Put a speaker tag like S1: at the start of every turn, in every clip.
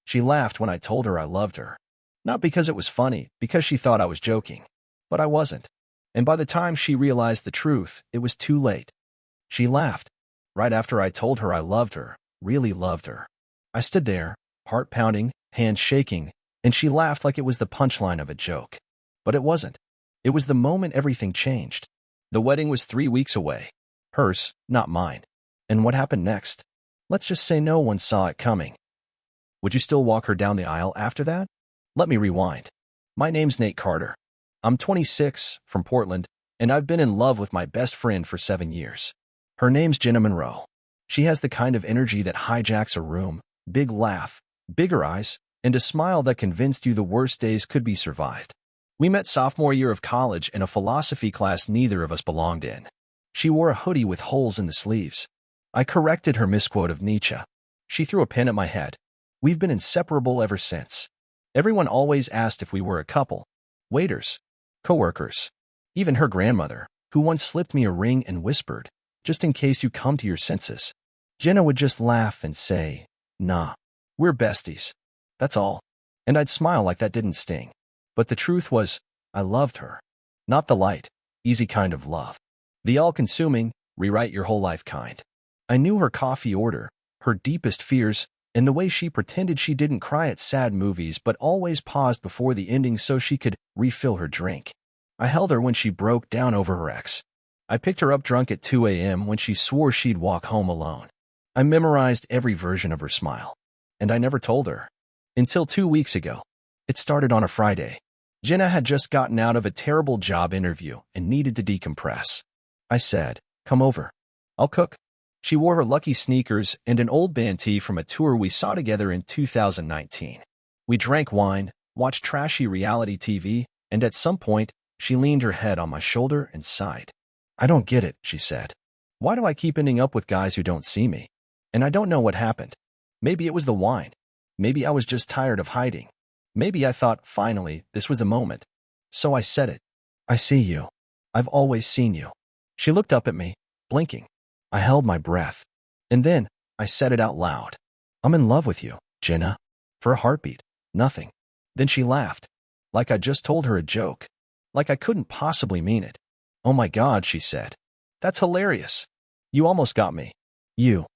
S1: She laughed when I told her I loved her. Not because it was funny, because she thought I was joking. But I wasn't. And by the time she realized the truth, it was too late. She laughed. Right after I told her I loved her, really loved her. I stood there, heart pounding, hands shaking, and she laughed like it was the punchline of a joke. But it wasn't. It was the moment everything changed. The wedding was 3 weeks away. Hers, not mine. And what happened next? Let's just say no one saw it coming. Would you still walk her down the aisle after that? Let me rewind. My name's Nate Carter. I'm 26, from Portland, and I've been in love with my best friend for 7 years. Her name's Jenna Monroe. She has the kind of energy that hijacks a room, big laugh, bigger eyes, and a smile that convinced you the worst days could be survived. We met sophomore year of college in a philosophy class neither of us belonged in. She wore a hoodie with holes in the sleeves. I corrected her misquote of Nietzsche. She threw a pin at my head. We've been inseparable ever since. Everyone always asked if we were a couple. Waiters, coworkers, even her grandmother, who once slipped me a ring and whispered, "Just in case you come to your senses." Jenna would just laugh and say, "Nah, we're besties. That's all." And I'd smile like that didn't sting. But the truth was, I loved her. Not the light, easy kind of love. The all-consuming, rewrite your whole life kind. I knew her coffee order, her deepest fears, and the way she pretended she didn't cry at sad movies but always paused before the ending so she could refill her drink. I held her when she broke down over her ex. I picked her up drunk at 2 a.m. when she swore she'd walk home alone. I memorized every version of her smile. And I never told her. Until 2 weeks ago. It started on a Friday. Jenna had just gotten out of a terrible job interview and needed to decompress. I said, "Come over. I'll cook." She wore her lucky sneakers and an old band tee from a tour we saw together in 2019. We drank wine, watched trashy reality TV, and at some point, she leaned her head on my shoulder and sighed. "I don't get it," she said. "Why do I keep ending up with guys who don't see me? And I don't know what happened. Maybe it was the wine. Maybe I was just tired of hiding. Maybe I thought, finally, this was the moment. So I said it. I see you. I've always seen you." She looked up at me, blinking. I held my breath. And then, I said it out loud. "I'm in love with you, Jenna." For a heartbeat, nothing. Then she laughed. Like I just told her a joke. Like I couldn't possibly mean it. "Oh my God," she said. "That's hilarious. You almost got me. You."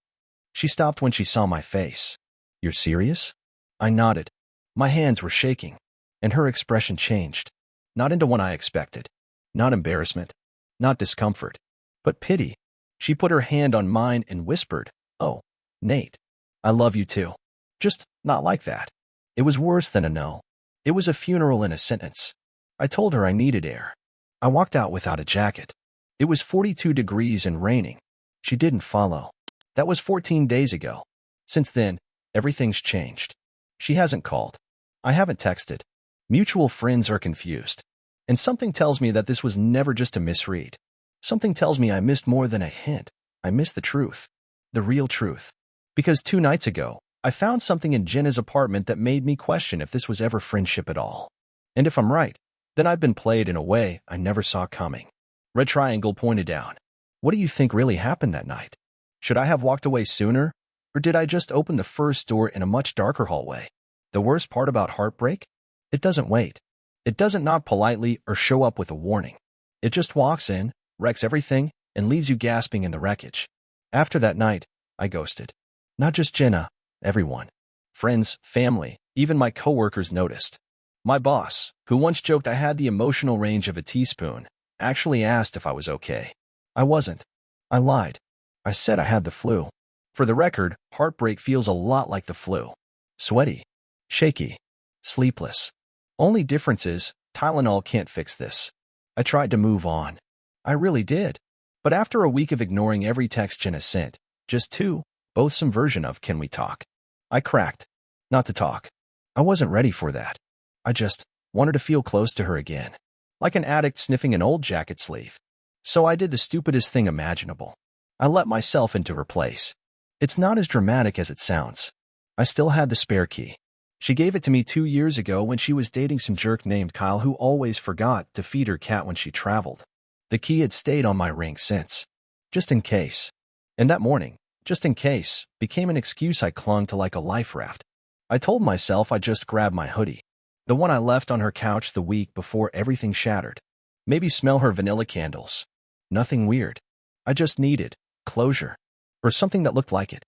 S1: She stopped when she saw my face. "You're serious?" I nodded. My hands were shaking, and her expression changed. Not into one I expected. Not embarrassment. Not discomfort. But pity. She put her hand on mine and whispered, "Oh, Nate, I love you too. Just not like that." It was worse than a no. It was a funeral in a sentence. I told her I needed air. I walked out without a jacket. It was 42 degrees and raining. She didn't follow. That was 14 days ago. Since then, everything's changed. She hasn't called. I haven't texted. Mutual friends are confused. And something tells me that this was never just a misread. Something tells me I missed more than a hint. I missed the truth. The real truth. Because 2 nights ago, I found something in Jenna's apartment that made me question if this was ever friendship at all. And if I'm right, then I've been played in a way I never saw coming. Red triangle pointed down. What do you think really happened that night? Should I have walked away sooner? Or did I just open the first door in a much darker hallway? The worst part about heartbreak? It doesn't wait. It doesn't knock politely or show up with a warning. It just walks in, wrecks everything, and leaves you gasping in the wreckage. After that night, I ghosted. Not just Jenna, everyone. Friends, family, even my coworkers noticed. My boss, who once joked I had the emotional range of a teaspoon, actually asked if I was okay. I wasn't. I lied. I said I had the flu. For the record, heartbreak feels a lot like the flu. Sweaty, shaky, sleepless. Only difference is, Tylenol can't fix this. I tried to move on. I really did. But after a week of ignoring every text Jenna sent, just 2, both some version of "Can we talk?" I cracked. Not to talk. I wasn't ready for that. I just wanted to feel close to her again. Like an addict sniffing an old jacket sleeve. So I did the stupidest thing imaginable. I let myself into her place. It's not as dramatic as it sounds. I still had the spare key. She gave it to me 2 years ago when she was dating some jerk named Kyle who always forgot to feed her cat when she traveled. The key had stayed on my ring since. Just in case. And that morning, just in case, became an excuse I clung to like a life raft. I told myself I'd just grab my hoodie, the one I left on her couch the week before everything shattered. Maybe smell her vanilla candles. Nothing weird. I just needed closure, or something that looked like it.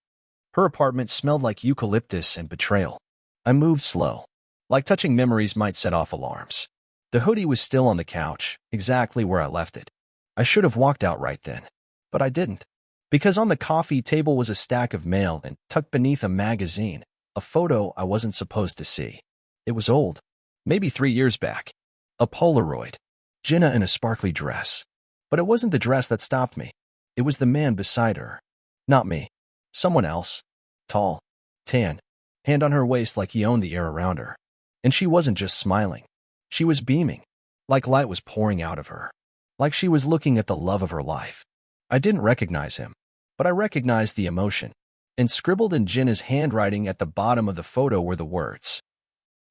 S1: Her apartment smelled like eucalyptus and betrayal. I moved slow, like touching memories might set off alarms. The hoodie was still on the couch, exactly where I left it. I should have walked out right then, but I didn't. Because on the coffee table was a stack of mail and tucked beneath a magazine, a photo I wasn't supposed to see. It was old, maybe 3 years back. A Polaroid. Jenna in a sparkly dress. But it wasn't the dress that stopped me. It was the man beside her. Not me. Someone else. Tall. Tan. Hand on her waist like he owned the air around her. And she wasn't just smiling. She was beaming. Like light was pouring out of her. Like she was looking at the love of her life. I didn't recognize him, but I recognized the emotion. And scribbled in Jenna's handwriting at the bottom of the photo were the words,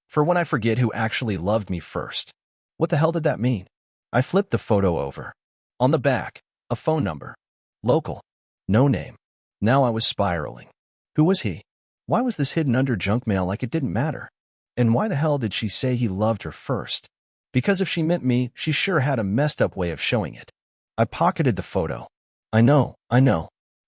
S1: "For when I forget who actually loved me first." What the hell did that mean? I flipped the photo over. On the back, a phone number. Local. No name. Now I was spiraling. Who was he? Why was this hidden under junk mail like it didn't matter? And why the hell did she say he loved her first? Because if she meant me, she sure had a messed up way of showing it. I pocketed the photo. I know.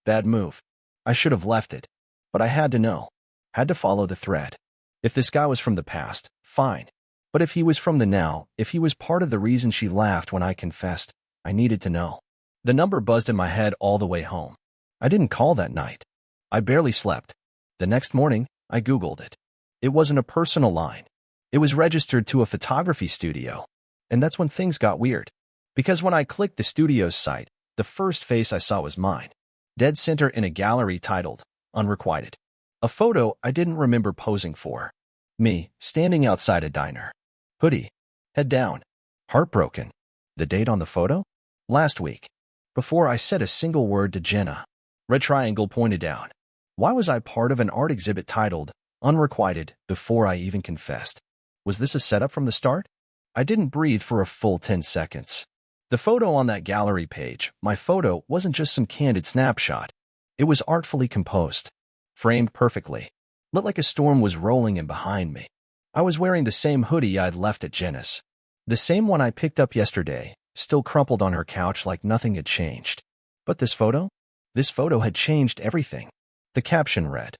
S1: Bad move. I should have left it. But I had to know. Had to follow the thread. If this guy was from the past, fine. But if he was from the now, if he was part of the reason she laughed when I confessed, I needed to know. The number buzzed in my head all the way home. I didn't call that night. I barely slept. The next morning, I Googled it. It wasn't a personal line. It was registered to a photography studio. And that's when things got weird. Because when I clicked the studio's site, the first face I saw was mine. Dead center in a gallery titled, Unrequited. A photo I didn't remember posing for. Me, standing outside a diner. Hoodie. Head down. Heartbroken. The date on the photo? Last week. Before I said a single word to Jenna. Red triangle pointed down. Why was I part of an art exhibit titled, Unrequited, before I even confessed? Was this a setup from the start? I didn't breathe for a full 10 seconds. The photo on that gallery page, my photo, wasn't just some candid snapshot. It was artfully composed. Framed perfectly. Lit like a storm was rolling in behind me. I was wearing the same hoodie I'd left at Jenna's. The same one I picked up yesterday, still crumpled on her couch like nothing had changed. But this photo? This photo had changed everything. The caption read,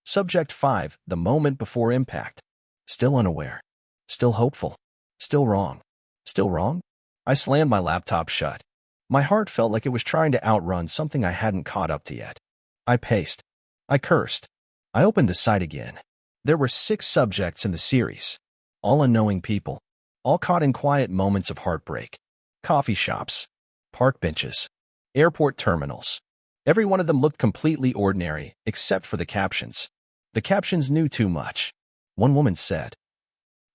S1: Subject 5, the moment before impact. Still unaware. Still hopeful. Still wrong. Still wrong? I slammed my laptop shut. My heart felt like it was trying to outrun something I hadn't caught up to yet. I paced. I cursed. I opened the site again. There were 6 subjects in the series. All unknowing people. All caught in quiet moments of heartbreak. Coffee shops. Park benches. Airport terminals. Every one of them looked completely ordinary, except for the captions. The captions knew too much. One woman said,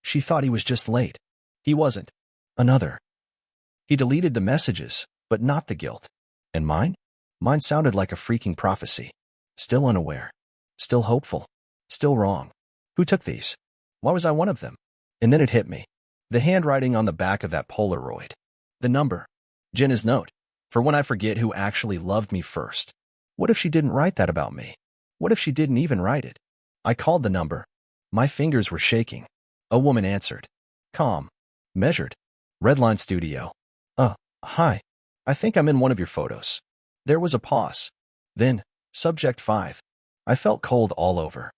S1: she thought he was just late. He wasn't. Another. He deleted the messages, but not the guilt. And mine? Mine sounded like a freaking prophecy. Still unaware. Still hopeful. Still wrong. Who took these? Why was I one of them? And then it hit me. The handwriting on the back of that Polaroid. The number. Jenna's note. For when I forget who actually loved me first. What if she didn't write that about me? What if she didn't even write it? I called the number. My fingers were shaking. A woman answered. Calm. Measured. Redline Studio. Hi. I think I'm in one of your photos. There was a pause. Then, Subject 5. I felt cold all over.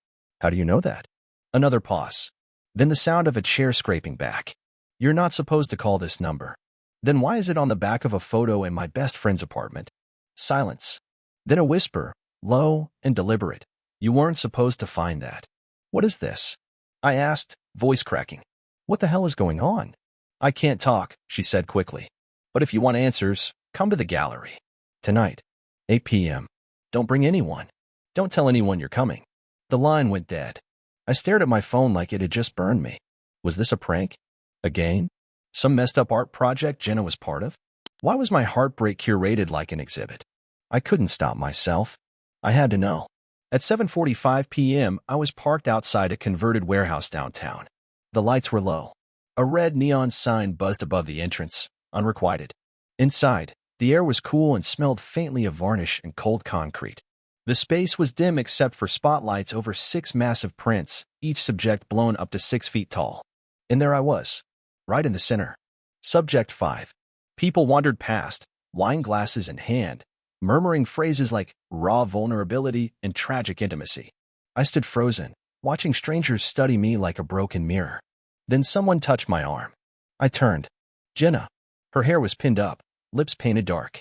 S1: How do you know that? Another pause. Then the sound of a chair scraping back. You're not supposed to call this number. Then why is it on the back of a photo in my best friend's apartment? Silence. Then a whisper, low and deliberate. You weren't supposed to find that. What is this? I asked, voice cracking. What the hell is going on? I can't talk, she said quickly. But if you want answers, come to the gallery. Tonight. 8 p.m. Don't bring anyone. Don't tell anyone you're coming. The line went dead. I stared at my phone like it had just burned me. Was this a prank? A game? Some messed up art project Jenna was part of? Why was my heartbreak curated like an exhibit? I couldn't stop myself. I had to know. At 7:45 p.m., I was parked outside a converted warehouse downtown. The lights were low. A red neon sign buzzed above the entrance, unrequited. Inside, the air was cool and smelled faintly of varnish and cold concrete. The space was dim except for spotlights over 6 massive prints, each subject blown up to 6 feet tall. And there I was, right in the center. Subject 5. People wandered past, wine glasses in hand, murmuring phrases like raw vulnerability and tragic intimacy. I stood frozen, watching strangers study me like a broken mirror. Then someone touched my arm. I turned. Jenna. Her hair was pinned up, lips painted dark.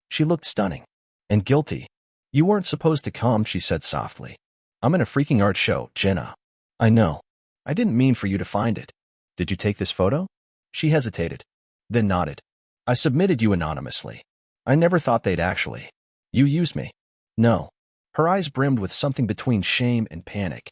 S1: She looked stunning. And guilty. You weren't supposed to come, she said softly. I'm in a freaking art show, Jenna. I know. I didn't mean for you to find it. Did you take this photo? She hesitated, then nodded. I submitted you anonymously. I never thought they'd actually. You used me. No. Her eyes brimmed with something between shame and panic.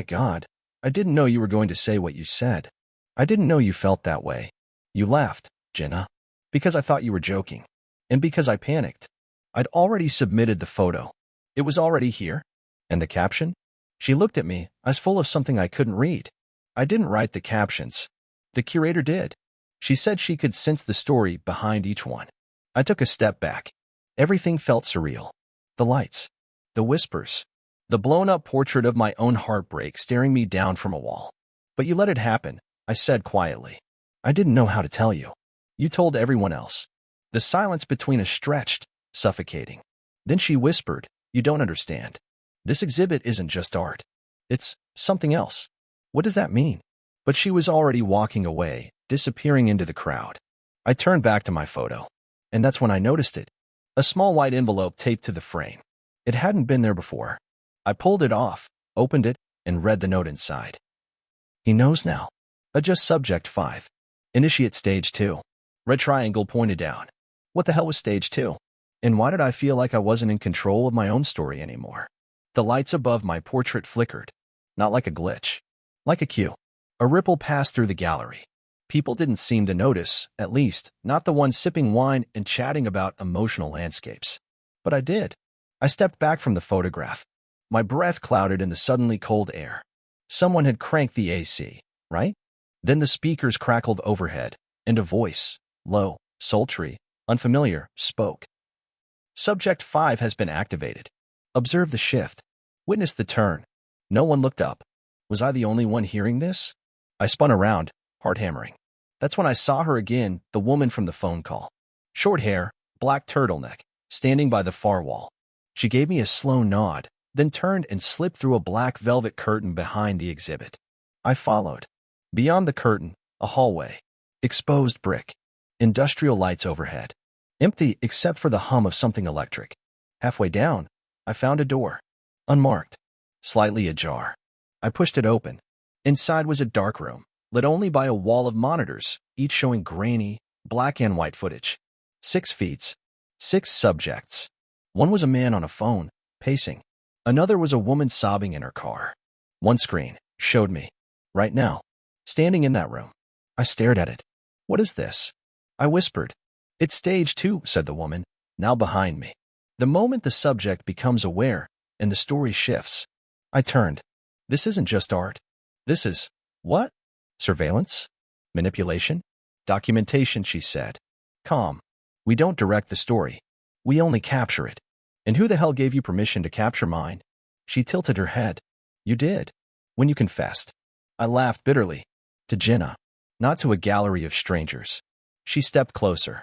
S1: God, I didn't know you were going to say what you said. I didn't know you felt that way. You laughed, Jenna. Because I thought you were joking. And because I panicked. I'd already submitted the photo. It was already here. And the caption? She looked at me, eyes full of something I couldn't read. I didn't write the captions. The curator did. She said she could sense the story behind each one. I took a step back. Everything felt surreal. The lights. The whispers. The blown-up portrait of my own heartbreak staring me down from a wall. But you let it happen, I said quietly. I didn't know how to tell you. You told everyone else. The silence between us stretched, suffocating. Then she whispered, you don't understand. This exhibit isn't just art. It's something else. What does that mean? But she was already walking away, disappearing into the crowd. I turned back to my photo. And that's when I noticed it. A small white envelope taped to the frame. It hadn't been there before. I pulled it off, opened it, and read the note inside. He knows now. Adjust subject 5. Initiate stage 2. Red triangle pointed down. What the hell was stage 2? And why did I feel like I wasn't in control of my own story anymore? The lights above my portrait flickered. Not like a glitch. Like a cue. A ripple passed through the gallery. People didn't seem to notice, at least, not the ones sipping wine and chatting about emotional landscapes. But I did. I stepped back from the photograph. My breath clouded in the suddenly cold air. Someone had cranked the AC, right? Then the speakers crackled overhead, and a voice, low, sultry, unfamiliar, spoke. Subject 5 has been activated. Observe the shift. Witness the turn. No one looked up. Was I the only one hearing this? I spun around, heart hammering. That's when I saw her again, the woman from the phone call. Short hair, black turtleneck, standing by the far wall. She gave me a slow nod, then turned and slipped through a black velvet curtain behind the exhibit. I followed. Beyond the curtain, a hallway. Exposed brick. Industrial lights overhead. Empty except for the hum of something electric. Halfway down, I found a door. Unmarked. Slightly ajar. I pushed it open. Inside was a dark room, lit only by a wall of monitors, each showing grainy, black and white footage. 6 feeds. 6 subjects. One was a man on a phone, pacing. Another was a woman sobbing in her car. One screen showed me, right now, standing in that room. I stared at it. What is this? I whispered. It's stage 2, said the woman, now behind me. The moment the subject becomes aware, and the story shifts. I turned. This isn't just art. This is, what? Surveillance? Manipulation? Documentation, she said. Calm. We don't direct the story. We only capture it. And who the hell gave you permission to capture mine? She tilted her head. You did. When you confessed. I laughed bitterly. To Jenna. Not to a gallery of strangers. She stepped closer.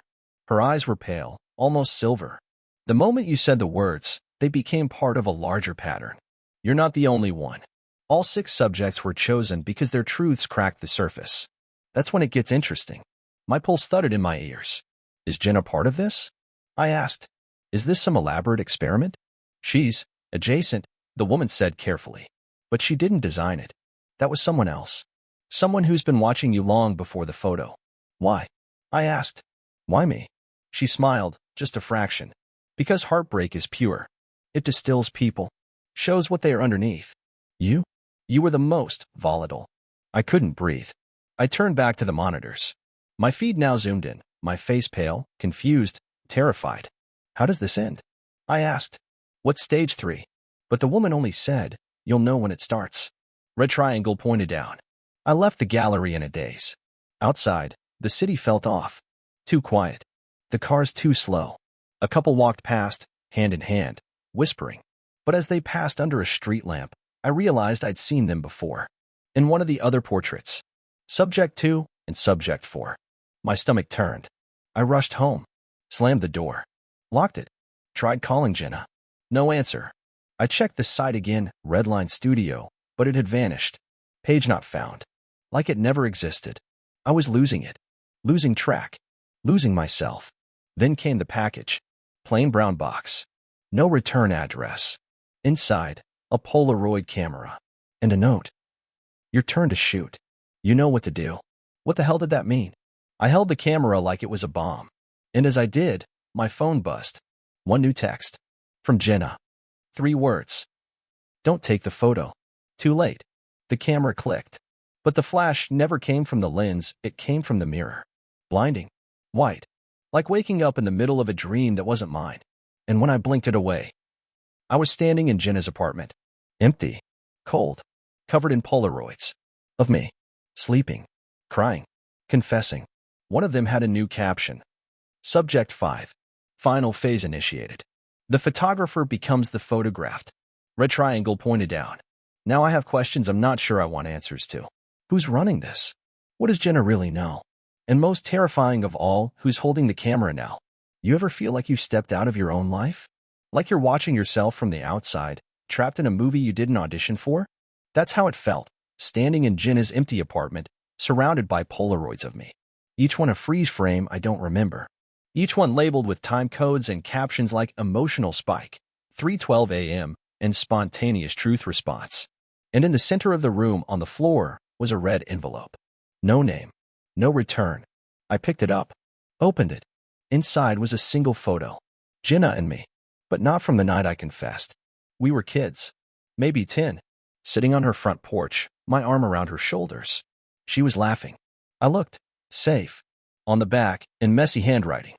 S1: Her eyes were pale, almost silver. The moment you said the words, they became part of a larger pattern. You're not the only one. All 6 subjects were chosen because their truths cracked the surface. That's when it gets interesting. My pulse thudded in my ears. Is Jenna part of this? I asked. Is this some elaborate experiment? She's adjacent, the woman said carefully. But she didn't design it. That was someone else. Someone who's been watching you long before the photo. Why? I asked. Why me? She smiled, just a fraction. Because heartbreak is pure. It distills people. Shows what they are underneath. You? You were the most volatile. I couldn't breathe. I turned back to the monitors. My feed now zoomed in, my face pale, confused, terrified. How does this end? I asked. What's stage 3? But the woman only said, you'll know when it starts. Red triangle pointed down. I left the gallery in a daze. Outside, the city felt off. Too quiet. The cars too slow. A couple walked past, hand in hand, whispering. But as they passed under a street lamp, I realized I'd seen them before. In one of the other portraits. Subject 2 and Subject 4. My stomach turned. I rushed home. Slammed the door. Locked it. Tried calling Jenna. No answer. I checked the site again, Redline Studio, but it had vanished. Page not found. Like it never existed. I was losing it. Losing track. Losing myself. Then came the package. Plain brown box. No return address. Inside, a Polaroid camera. And a note. Your turn to shoot. You know what to do. What the hell did that mean? I held the camera like it was a bomb. And as I did, my phone buzzed. One new text. From Jenna. 3 words. Don't take the photo. Too late. The camera clicked. But the flash never came from the lens, it came from the mirror. Blinding. White. Like waking up in the middle of a dream that wasn't mine. And when I blinked it away, I was standing in Jenna's apartment. Empty. Cold. Covered in Polaroids. Of me. Sleeping. Crying. Confessing. One of them had a new caption. Subject 5. Final phase initiated. The photographer becomes the photographed. Red triangle pointed down. Now I have questions I'm not sure I want answers to. Who's running this? What does Jenna really know? And most terrifying of all, who's holding the camera now? You ever feel like you stepped out of your own life? Like you're watching yourself from the outside, trapped in a movie you didn't audition for? That's how it felt, standing in Jenna's empty apartment, surrounded by Polaroids of me. Each one a freeze frame I don't remember. Each one labeled with time codes and captions like emotional spike, 3:12 a.m., and spontaneous truth response. And in the center of the room on the floor was a red envelope. No name. No return. I picked it up. Opened it. Inside was a single photo. Jenna and me. But not from the night I confessed. We were kids. Maybe 10. Sitting on her front porch, my arm around her shoulders. She was laughing. I looked. Safe. On the back, in messy handwriting.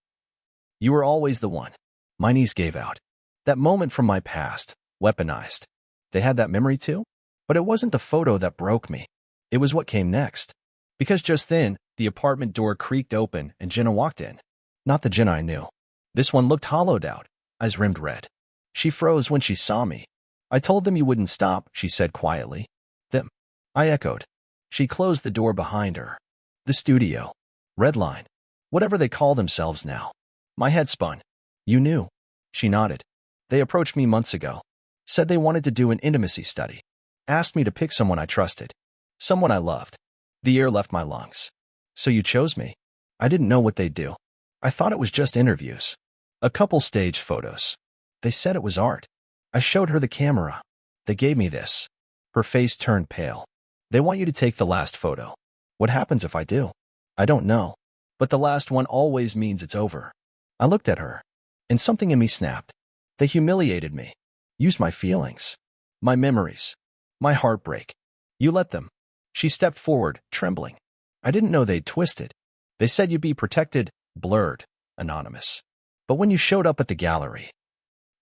S1: You were always the one. My knees gave out. That moment from my past, weaponized. They had that memory too? But it wasn't the photo that broke me. It was what came next. Because just then, the apartment door creaked open and Jenna walked in. Not the Jenna I knew. This one looked hollowed out, eyes rimmed red. She froze when she saw me. I told them you wouldn't stop, she said quietly. Them. I echoed. She closed the door behind her. The studio. Redline. Whatever they call themselves now. My head spun. You knew. She nodded. They approached me months ago. Said they wanted to do an intimacy study. Asked me to pick someone I trusted. Someone I loved. The air left my lungs. So you chose me. I didn't know what they'd do. I thought it was just interviews. A couple stage photos. They said it was art. I showed her the camera. They gave me this. Her face turned pale. They want you to take the last photo. What happens if I do? I don't know. But the last one always means it's over. I looked at her. And something in me snapped. They humiliated me. Used my feelings. My memories. My heartbreak. You let them. She stepped forward, trembling. I didn't know they'd twisted. They said you'd be protected, blurred, anonymous. But when you showed up at the gallery,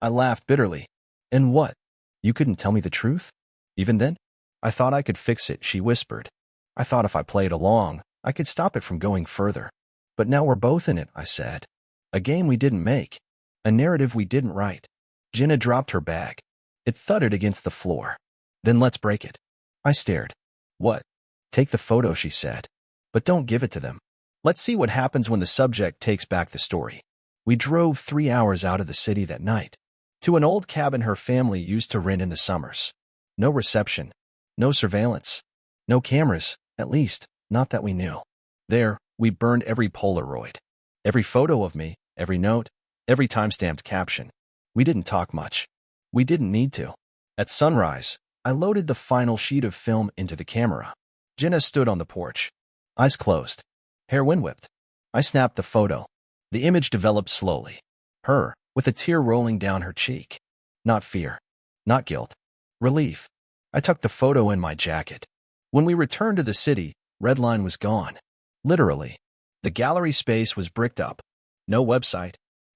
S1: I laughed bitterly. And what? You couldn't tell me the truth? Even then? I thought I could fix it, she whispered. I thought if I played along, I could stop it from going further. But now we're both in it, I said. A game we didn't make. A narrative we didn't write. Jenna dropped her bag. It thudded against the floor. Then let's break it. I stared. What? Take the photo, she said. But don't give it to them. Let's see what happens when the subject takes back the story. We drove 3 hours out of the city that night. To an old cabin her family used to rent in the summers. No reception. No surveillance. No cameras, at least, not that we knew. There, we burned every Polaroid. Every photo of me, every note, every time-stamped caption. We didn't talk much. We didn't need to. At sunrise, I loaded the final sheet of film into the camera. Jenna stood on the porch. Eyes closed. Hair wind-whipped. I snapped the photo. The image developed slowly. Her, with a tear rolling down her cheek. Not fear. Not guilt. Relief. I tucked the photo in my jacket. When we returned to the city, Redline was gone. Literally. The gallery space was bricked up. No website.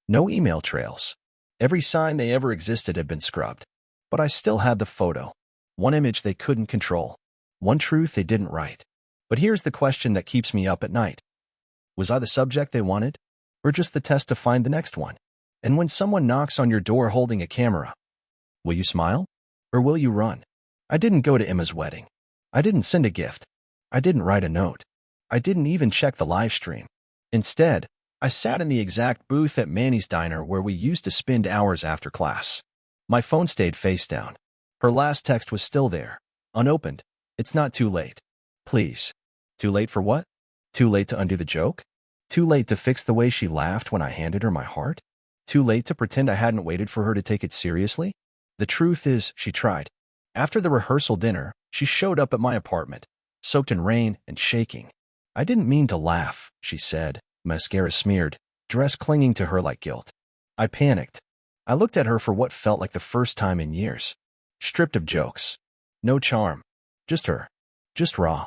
S1: No email trails. Every sign they ever existed had been scrubbed. But I still had the photo. One image they couldn't control. One truth they didn't write. But here's the question that keeps me up at night. Was I the subject they wanted? Or just the test to find the next one? And when someone knocks on your door holding a camera, Will you smile? Or will you run? I didn't go to Emma's wedding. I didn't send a gift. I didn't write a note. I didn't even check the live stream. Instead, I sat in the exact booth at Manny's diner where we used to spend hours after class. My phone stayed face down. Her last text was still there, unopened. It's not too late. Please. Too late for what? Too late to undo the joke? Too late to fix the way she laughed when I handed her my heart? Too late to pretend I hadn't waited for her to take it seriously? The truth is, she tried. After the rehearsal dinner, she showed up at my apartment, soaked in rain and shaking. I didn't mean to laugh, she said, mascara smeared, dress clinging to her like guilt. I panicked. I looked at her for what felt like the first time in years. Stripped of jokes. No charm. Just her. Just raw.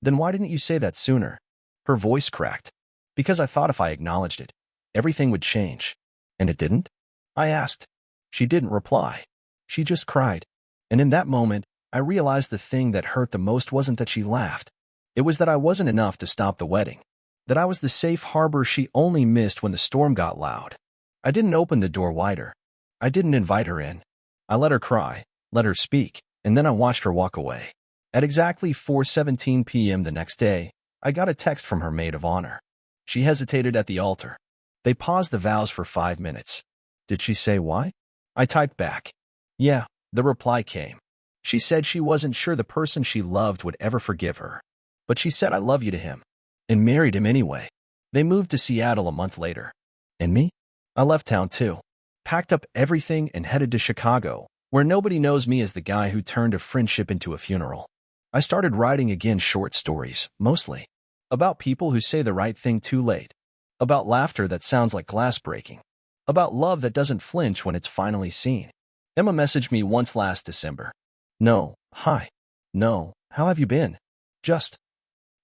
S1: Then why didn't you say that sooner? Her voice cracked. Because I thought if I acknowledged it, everything would change. And it didn't? I asked. She didn't reply. She just cried. And in that moment, I realized the thing that hurt the most wasn't that she laughed. It was that I wasn't enough to stop the wedding. That I was the safe harbor she only missed when the storm got loud. I didn't open the door wider. I didn't invite her in. I let her cry, let her speak, and then I watched her walk away. At exactly 4:17 p.m. the next day, I got a text from her maid of honor. She hesitated at the altar. They paused the vows for 5 minutes. Did she say why? I typed back. Yeah, the reply came. She said she wasn't sure the person she loved would ever forgive her. But she said I love you to him. And married him anyway. They moved to Seattle a month later. And me? I left town too. Packed up everything and headed to Chicago, where nobody knows me as the guy who turned a friendship into a funeral. I started writing again short stories, mostly. About people who say the right thing too late. About laughter that sounds like glass breaking. About love that doesn't flinch when it's finally seen. Emma messaged me once last December. No, hi. No, how have you been? Just.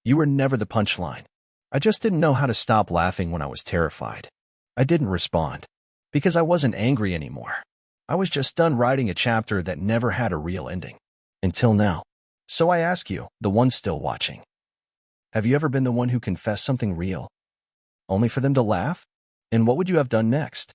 S1: You were never the punchline. I just didn't know how to stop laughing when I was terrified. I didn't respond. Because I wasn't angry anymore. I was just done writing a chapter that never had a real ending. Until now. So I ask you, the one still watching. Have you ever been the one who confessed something real? Only for them to laugh? And what would you have done next?